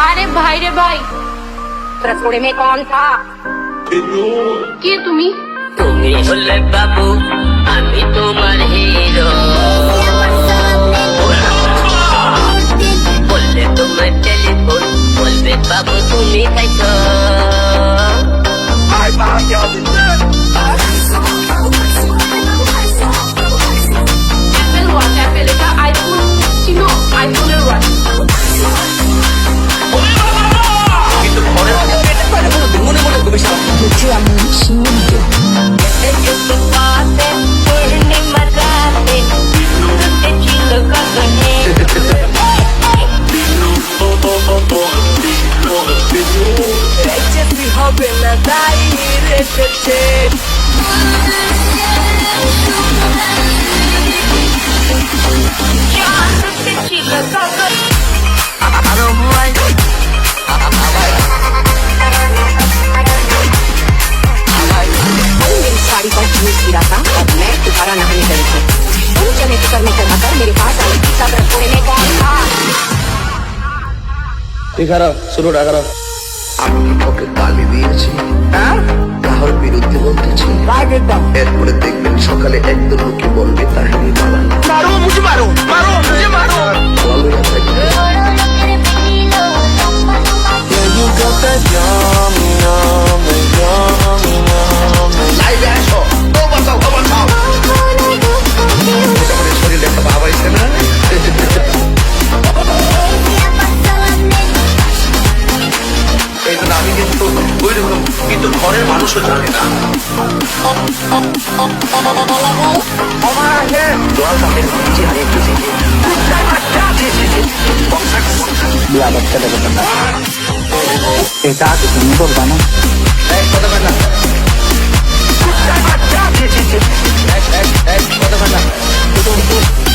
আরে ভাই রে ভাই, रसोड़े में कौन था? কে তুমি? তুমি হলে বাবু, আমি তোমার হিরো। বললে তোমার টেলিফোন, বলবে বাবু তুমি খাইছো। অ্যাপেল ওয়াচ, অ্যাপেল, এটা আইফোন, চিনো আইফোনের ওয়াচ। হবে না তাই রেখেছে। मेरी साड़ी पर जूस गिरा था और मैं तुम्हारा नहाने गई थी। तुम चने कुकर में चढ़ाकर मेरे पास आई थी, तब रसोड़े में कौन था? শুরুটা খারাপ। আমি কি তোকে গালি দিয়েছি? কাহার বিরুদ্ধে বলতেছি? এরপরে দেখবেন সকালে একদম লোকে বলবে তাহিনী মালানা। ভালো থাকবে। লাইভে আসো। ও বাঁচাও, ও বাঁচাও। মোটামুটি শরীরে একটা ভাব আইছে না? এই জন্য আমি কিন্তু ওইরকম, কিন্তু ঘরের মানুষও জানে না। দোয়াল কাপের নিচে হারিয়ে গেছে। এটা কি তুমি বলবা না? কথা বল না। কথা বল না।